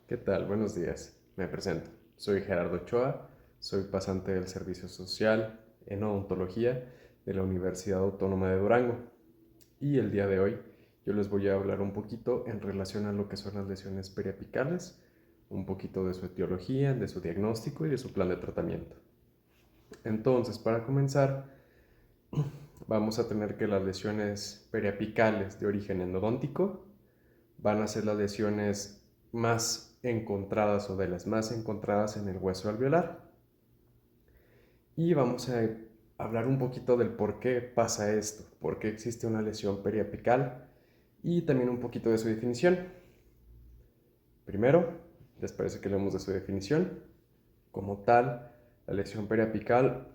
¿Qué tal? Buenos días. Me presento. Soy Gerardo Ochoa, soy pasante del Servicio Social en Odontología de la Universidad Autónoma de Durango. Y el día de hoy yo les voy a hablar un poquito en relación a lo que son las lesiones periapicales, un poquito de su etiología, de su diagnóstico y de su plan de tratamiento. Entonces, para comenzar, vamos a tener que las lesiones periapicales de origen endodóntico van a ser las lesiones más encontradas o de las más encontradas en el hueso alveolar. Y vamos a hablar un poquito del por qué pasa esto, por qué existe una lesión periapical y también un poquito de su definición. Primero, ¿les parece que leemos de su definición? Como tal, la lesión periapical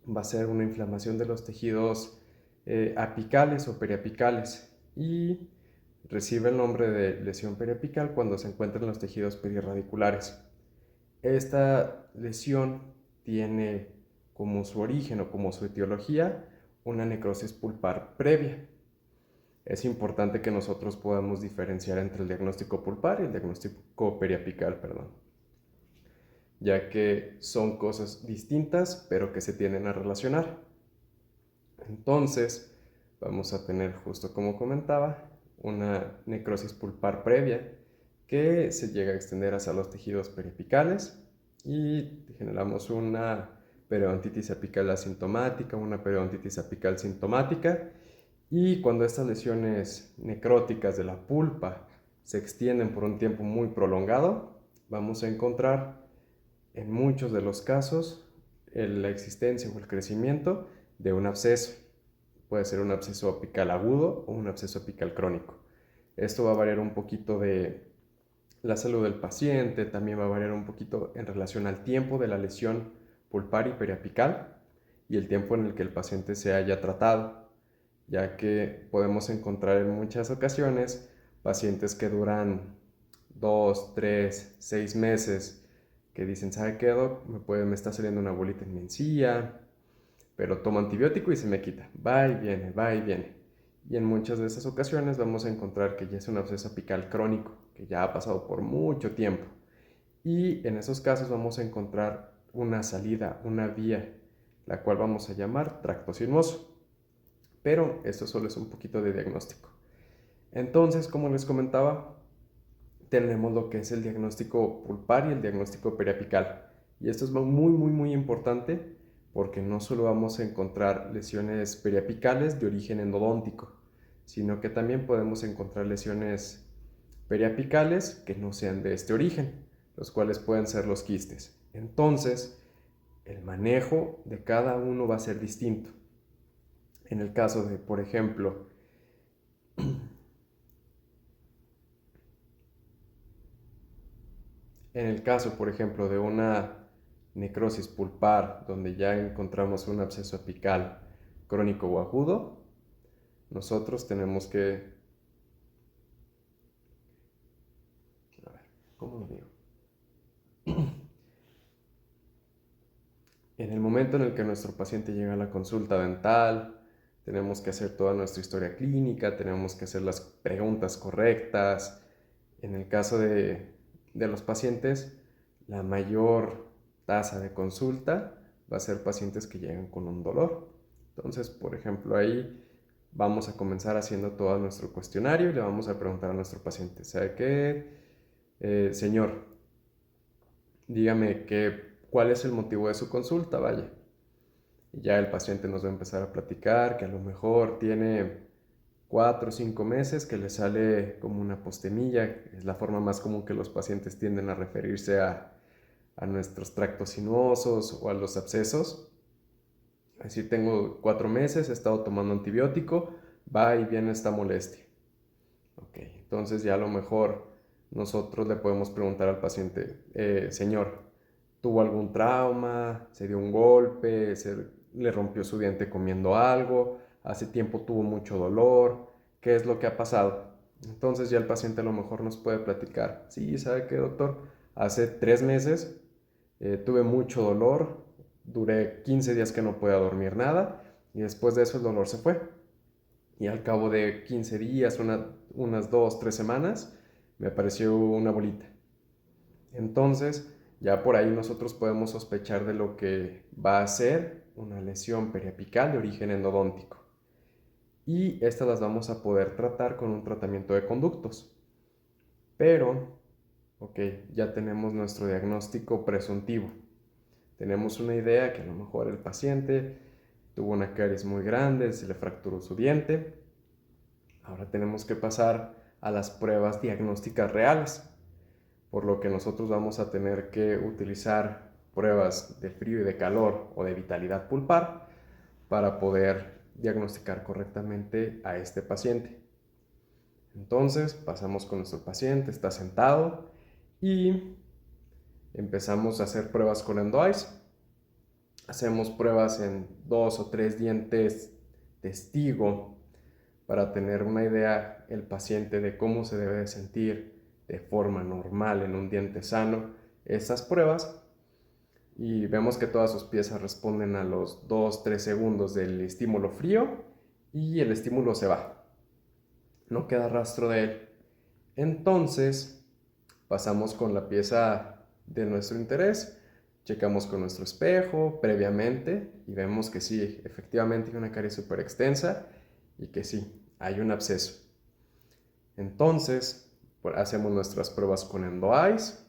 va a ser una inflamación de los tejidos apicales o periapicales y recibe el nombre de lesión periapical cuando se encuentra en los tejidos perirradiculares. Esta lesión tiene como su origen o como su etiología una necrosis pulpar previa. Es importante que nosotros podamos diferenciar entre el diagnóstico pulpar y el diagnóstico periapical, ya que son cosas distintas pero que se tienden a relacionar. Entonces, vamos a tener, justo como comentaba, una necrosis pulpar previa que se llega a extender hacia los tejidos periapicales y generamos una periodontitis apical asintomática, una periodontitis apical sintomática. Y cuando estas lesiones necróticas de la pulpa se extienden por un tiempo muy prolongado, vamos a encontrar en muchos de los casos la existencia o el crecimiento de un absceso. Puede ser un absceso apical agudo o un absceso apical crónico. Esto va a variar un poquito de la salud del paciente, también va a variar un poquito en relación al tiempo de la lesión pulpar y periapical y el tiempo en el que el paciente se haya tratado, ya que podemos encontrar en muchas ocasiones pacientes que duran 2, 3, 6 meses que dicen, ¿sabe qué, doc? Me está saliendo una bolita en mi encía, pero tomo antibiótico y se me quita. Va y viene, va y viene. Y en muchas de esas ocasiones vamos a encontrar que ya es un absceso apical crónico, que ya ha pasado por mucho tiempo. Y en esos casos vamos a encontrar una salida, una vía, la cual vamos a llamar tracto sinuoso. Pero esto solo es un poquito de diagnóstico. Entonces, como les comentaba, tenemos lo que es el diagnóstico pulpar y el diagnóstico periapical. Y esto es muy importante porque no solo vamos a encontrar lesiones periapicales de origen endodóntico, sino que también podemos encontrar lesiones periapicales que no sean de este origen, los cuales pueden ser los quistes. Entonces, el manejo de cada uno va a ser distinto. En el caso de, por ejemplo, En el caso, por ejemplo, de una necrosis pulpar, donde ya encontramos un absceso apical crónico o agudo, nosotros tenemos que... A ver, ¿cómo lo digo? En el momento en el que nuestro paciente llega a la consulta dental, tenemos que hacer toda nuestra historia clínica, tenemos que hacer las preguntas correctas. En el caso de los pacientes, la mayor tasa de consulta va a ser pacientes que llegan con un dolor. Entonces, por ejemplo, ahí vamos a comenzar haciendo todo nuestro cuestionario y le vamos a preguntar a nuestro paciente, ¿sabe qué? Señor, dígame cuál es el motivo de su consulta, vaya. Y ya el paciente nos va a empezar a platicar que a lo mejor tiene 4 o 5 meses que le sale como una postemilla, es la forma más común que los pacientes tienden a referirse a nuestros tractos sinuosos o a los abscesos. Así tengo 4 meses, he estado tomando antibiótico, va y viene esta molestia. Ok, entonces ya a lo mejor nosotros le podemos preguntar al paciente, señor, ¿tuvo algún trauma? ¿Se dio un golpe? ¿Le rompió su diente comiendo algo? ¿Hace tiempo tuvo mucho dolor? ¿Qué es lo que ha pasado? Entonces ya el paciente a lo mejor nos puede platicar, sí, ¿sabe qué, doctor? Hace 3 meses tuve mucho dolor, duré 15 días que no podía dormir nada y después de eso el dolor se fue. Y al cabo de 15 días, unas 2, 3 semanas, me apareció una bolita. Entonces, ya por ahí nosotros podemos sospechar de lo que va a ser una lesión periapical de origen endodóntico. Y estas las vamos a poder tratar con un tratamiento de conductos. Pero, ok, ya tenemos nuestro diagnóstico presuntivo. Tenemos una idea que a lo mejor el paciente tuvo una caries muy grande, se le fracturó su diente. Ahora tenemos que pasar a las pruebas diagnósticas reales, por lo que nosotros vamos a tener que utilizar pruebas de frío y de calor o de vitalidad pulpar para poder diagnosticar correctamente a este paciente. Entonces pasamos con nuestro paciente, está sentado y empezamos a hacer pruebas con EndoEyes. Hacemos pruebas en 2 o 3 dientes testigo para tener una idea el paciente de cómo se debe de sentir de forma normal en un diente sano estas pruebas, y vemos que todas sus piezas responden a los 2-3 segundos del estímulo frío y el estímulo se va, no queda rastro de él. Entonces pasamos con la pieza de nuestro interés, checamos con nuestro espejo previamente y vemos que sí, efectivamente hay una caries súper extensa y que sí, hay un absceso. Entonces, pues, hacemos nuestras pruebas con EndoEyes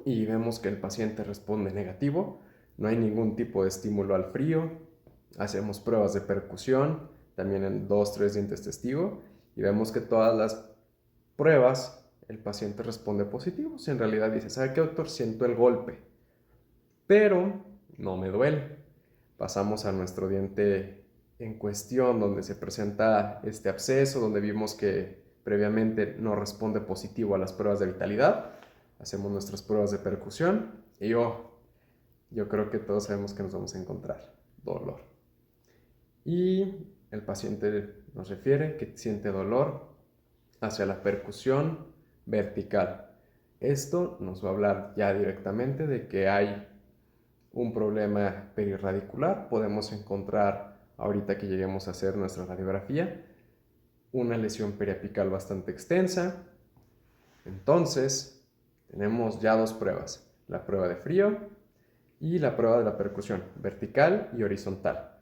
y vemos que el paciente responde negativo, no hay ningún tipo de estímulo al frío. Hacemos pruebas de percusión, también en 2-3 dientes testigo, y vemos que todas las pruebas el paciente responde positivo. Si en realidad dice, ¿sabe qué, doctor? Siento el golpe, pero no me duele. Pasamos a nuestro diente en cuestión donde se presenta este absceso, donde vimos que previamente no responde positivo a las pruebas de vitalidad. Hacemos nuestras pruebas de percusión y yo creo que todos sabemos que nos vamos a encontrar dolor. Y el paciente nos refiere que siente dolor hacia la percusión vertical. Esto nos va a hablar ya directamente de que hay un problema perirradicular. Podemos encontrar, ahorita que lleguemos a hacer nuestra radiografía, una lesión periapical bastante extensa. Entonces, tenemos ya dos pruebas, la prueba de frío y la prueba de la percusión, vertical y horizontal.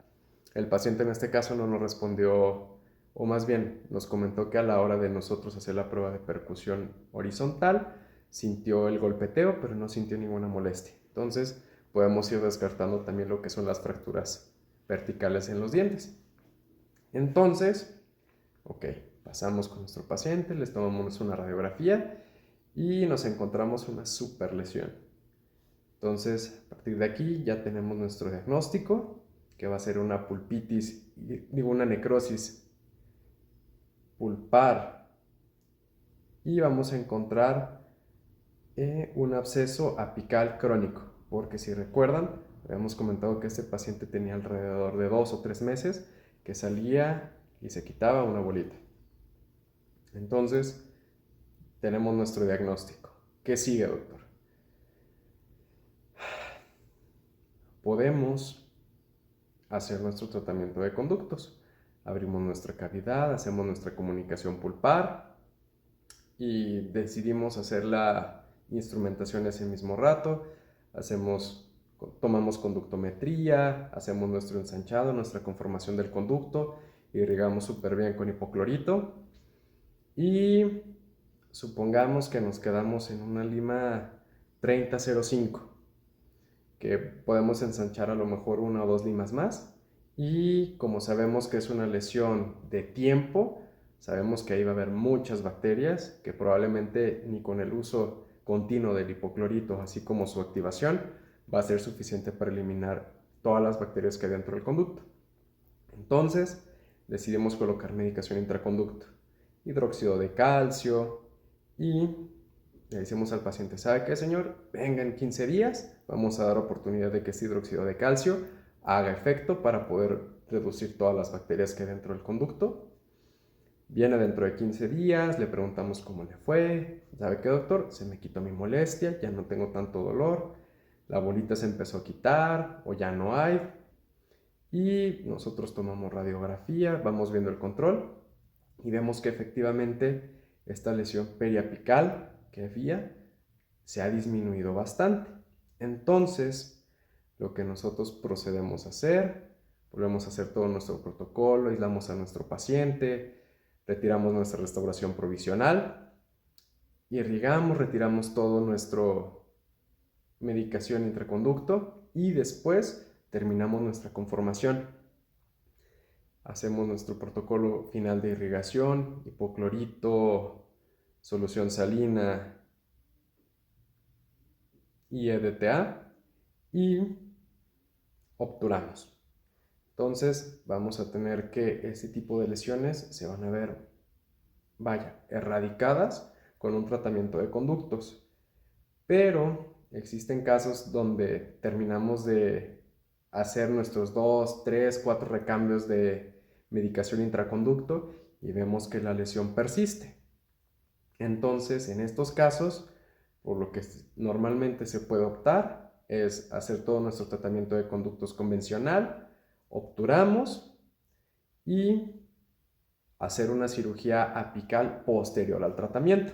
El paciente en este caso no nos respondió, o más bien nos comentó que a la hora de nosotros hacer la prueba de percusión horizontal, sintió el golpeteo, pero no sintió ninguna molestia. Entonces, podemos ir descartando también lo que son las fracturas verticales en los dientes. Entonces, ok, pasamos con nuestro paciente, les tomamos una radiografía y nos encontramos una super lesión. Entonces, a partir de aquí ya tenemos nuestro diagnóstico, que va a ser una pulpitis, digo, una necrosis pulpar, y vamos a encontrar un absceso apical crónico, porque si recuerdan, habíamos comentado que este paciente tenía alrededor de 2 o 3 meses que salía y se quitaba una bolita. Entonces, tenemos nuestro diagnóstico. ¿Qué sigue, doctor? Podemos hacer nuestro tratamiento de conductos. Abrimos nuestra cavidad, hacemos nuestra comunicación pulpar y decidimos hacer la instrumentación ese mismo rato. Tomamos conductometría, hacemos nuestro ensanchado, nuestra conformación del conducto, irrigamos súper bien con hipoclorito y supongamos que nos quedamos en una lima 30-05, que podemos ensanchar a lo mejor una o dos limas más, y como sabemos que es una lesión de tiempo, sabemos que ahí va a haber muchas bacterias que probablemente ni con el uso continuo del hipoclorito, así como su activación, va a ser suficiente para eliminar todas las bacterias que hay dentro del conducto. Entonces decidimos colocar medicación intraconducto, hidróxido de calcio, y le decimos al paciente, ¿sabe qué, señor? Venga en 15 días, vamos a dar oportunidad de que este hidróxido de calcio haga efecto para poder reducir todas las bacterias que hay dentro del conducto. Viene dentro de 15 días, le preguntamos cómo le fue. ¿Sabe qué, doctor? Se me quitó mi molestia, ya no tengo tanto dolor, la bolita se empezó a quitar o ya no hay. Y nosotros tomamos radiografía, vamos viendo el control y vemos que efectivamente esta lesión periapical que había se ha disminuido bastante. Entonces, lo que nosotros procedemos a hacer, volvemos a hacer todo nuestro protocolo, aislamos a nuestro paciente, retiramos nuestra restauración provisional, irrigamos, retiramos todo nuestro medicación intraconducto y después terminamos nuestra conformación. Hacemos nuestro protocolo final de irrigación, hipoclorito, solución salina y EDTA y obturamos. Entonces vamos a tener que este tipo de lesiones se van a ver, erradicadas con un tratamiento de conductos. Pero existen casos donde terminamos de hacer nuestros 2, 3, 4 recambios de medicación intraconducto y vemos que la lesión persiste. Entonces, en estos casos, por lo que normalmente se puede optar es hacer todo nuestro tratamiento de conductos convencional, obturamos y hacer una cirugía apical posterior al tratamiento.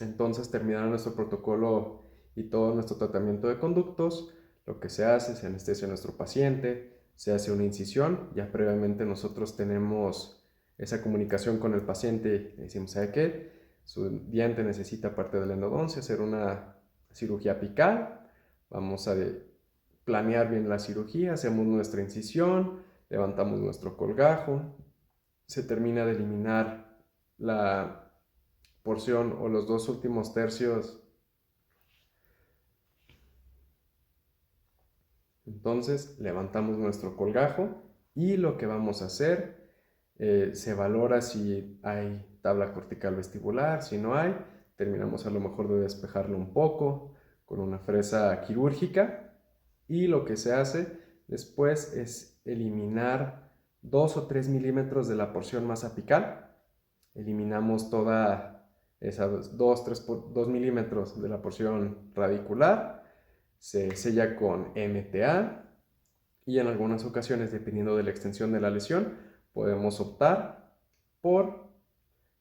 Entonces, terminado nuestro protocolo y todo nuestro tratamiento de conductos, lo que se hace, se anestesia a nuestro paciente, se hace una incisión, ya previamente nosotros tenemos esa comunicación con el paciente, le decimos, ¿sabe qué? Su diente necesita parte de la endodoncia, hacer una cirugía apical, vamos a planear bien la cirugía, hacemos nuestra incisión, levantamos nuestro colgajo, se termina de eliminar la porción o los 2 últimos tercios. Entonces levantamos nuestro colgajo y lo que vamos a hacer, se valora si hay tabla cortical vestibular, si no hay, terminamos a lo mejor de despejarlo un poco con una fresa quirúrgica y lo que se hace después es eliminar 2 o 3 milímetros de la porción más apical. Eliminamos toda esas 2 milímetros de la porción radicular, se sella con MTA y en algunas ocasiones, dependiendo de la extensión de la lesión, podemos optar por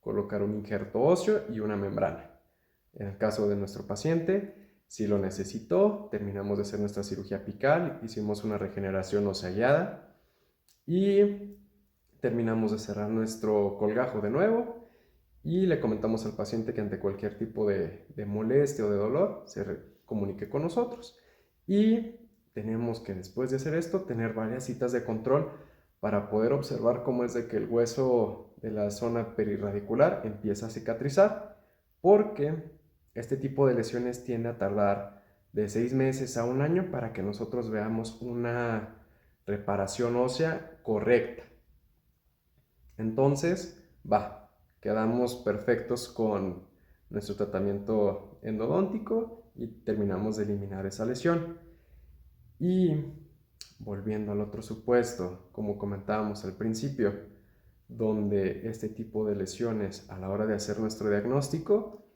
colocar un injerto óseo y una membrana. En el caso de nuestro paciente, si lo necesitó, terminamos de hacer nuestra cirugía apical, hicimos una regeneración ósea guiada y terminamos de cerrar nuestro colgajo de nuevo y le comentamos al paciente que ante cualquier tipo de molestia o de dolor se comunique con nosotros. Y tenemos que, después de hacer esto, tener varias citas de control para poder observar cómo es de que el hueso de la zona perirradicular empieza a cicatrizar, porque este tipo de lesiones tiende a tardar de 6 meses a 1 año para que nosotros veamos una reparación ósea correcta. Entonces, quedamos perfectos con nuestro tratamiento endodóntico y terminamos de eliminar esa lesión. Y volviendo al otro supuesto, como comentábamos al principio, donde este tipo de lesiones, a la hora de hacer nuestro diagnóstico,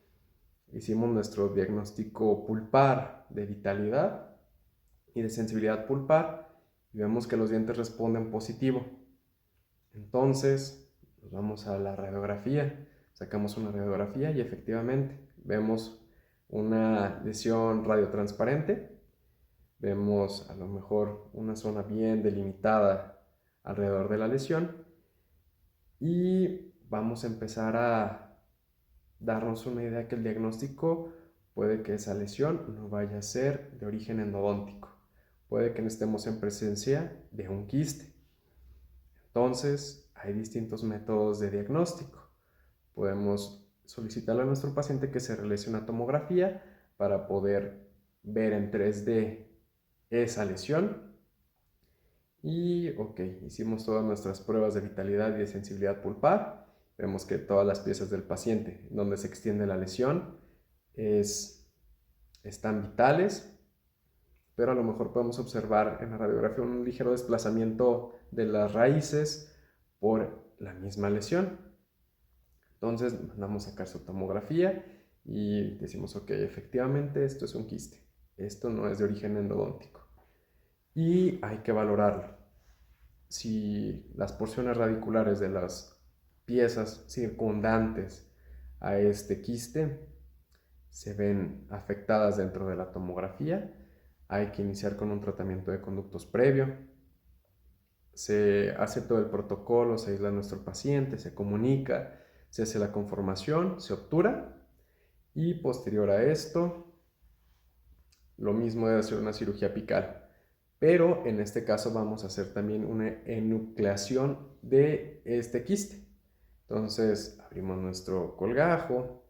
hicimos nuestro diagnóstico pulpar de vitalidad y de sensibilidad pulpar y vemos que los dientes responden positivo. Entonces, nos vamos a la radiografía, sacamos una radiografía y efectivamente vemos una lesión radiotransparente, vemos a lo mejor una zona bien delimitada alrededor de la lesión y vamos a empezar a darnos una idea que el diagnóstico puede que esa lesión no vaya a ser de origen endodóntico, puede que estemos en presencia de un quiste. Entonces, hay distintos métodos de diagnóstico. Podemos solicitarle a nuestro paciente que se realice una tomografía para poder ver en 3D esa lesión. Y hicimos todas nuestras pruebas de vitalidad y de sensibilidad pulpar. Vemos que todas las piezas del paciente donde se extiende la lesión están vitales, pero a lo mejor podemos observar en la radiografía un ligero desplazamiento de las raíces por la misma lesión. Entonces mandamos a sacar su tomografía y decimos, efectivamente esto es un quiste, esto no es de origen endodóntico y hay que valorarlo. Si las porciones radiculares de las piezas circundantes a este quiste se ven afectadas dentro de la tomografía, hay que iniciar con un tratamiento de conductos previo. Se hace todo el protocolo, se aísla a nuestro paciente, se comunica, se hace la conformación, se obtura y posterior a esto, lo mismo debe hacer una cirugía apical. Pero en este caso vamos a hacer también una enucleación de este quiste. Entonces abrimos nuestro colgajo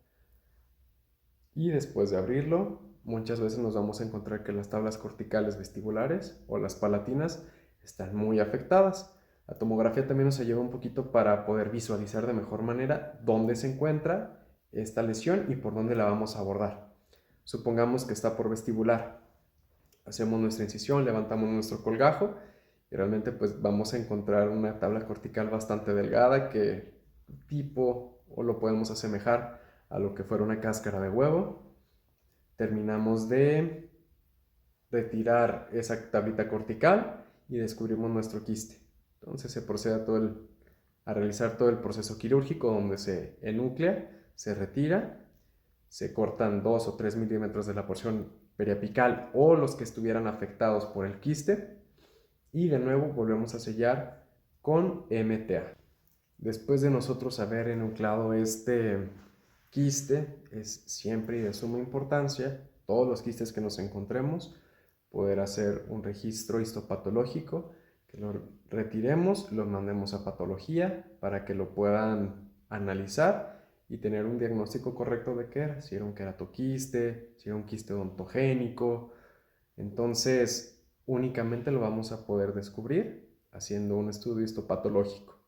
y después de abrirlo, muchas veces nos vamos a encontrar que las tablas corticales vestibulares o las palatinas están muy afectadas. La tomografía también nos ayuda un poquito para poder visualizar de mejor manera dónde se encuentra esta lesión y por dónde la vamos a abordar. Supongamos que está por vestibular. Hacemos nuestra incisión, levantamos nuestro colgajo y realmente pues vamos a encontrar una tabla cortical bastante delgada que tipo o lo podemos asemejar a lo que fuera una cáscara de huevo. Terminamos de retirar esa tablita cortical y descubrimos nuestro quiste. Entonces se procede a realizar todo el proceso quirúrgico donde se enuclea, se retira, se cortan 2 o 3 milímetros de la porción periapical o los que estuvieran afectados por el quiste y de nuevo volvemos a sellar con MTA. Después de nosotros haber enucleado este quiste, es siempre y de suma importancia, todos los quistes que nos encontremos, poder hacer un registro histopatológico, que lo retiremos, lo mandemos a patología para que lo puedan analizar y tener un diagnóstico correcto de qué era, si era un queratoquiste, si era un quiste odontogénico. Entonces, únicamente lo vamos a poder descubrir haciendo un estudio histopatológico.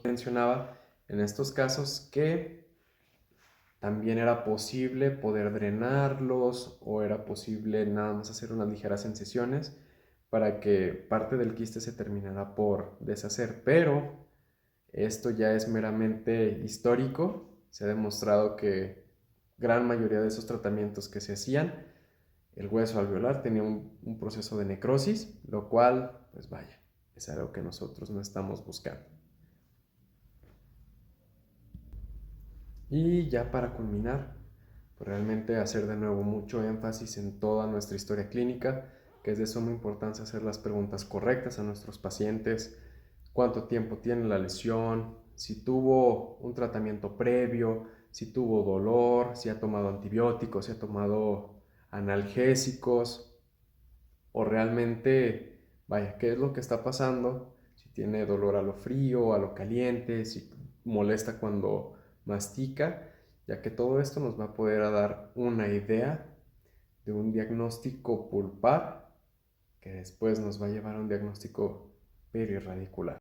Mencionaba en estos casos que también era posible poder drenarlos o era posible nada más hacer unas ligeras incisiones para que parte del quiste se terminara por deshacer, pero esto ya es meramente histórico. Se ha demostrado que gran mayoría de esos tratamientos que se hacían, el hueso alveolar tenía un proceso de necrosis, lo cual, pues vaya, es algo que nosotros no estamos buscando. Y ya para culminar, pues realmente hacer de nuevo mucho énfasis en toda nuestra historia clínica, que es de suma importancia hacer las preguntas correctas a nuestros pacientes, cuánto tiempo tiene la lesión, si tuvo un tratamiento previo, si tuvo dolor, si ha tomado antibióticos, si ha tomado analgésicos, o realmente, vaya, qué es lo que está pasando, si tiene dolor a lo frío, a lo caliente, si molesta cuando mastica, ya que todo esto nos va a poder dar una idea de un diagnóstico pulpar que después nos va a llevar a un diagnóstico perirradicular.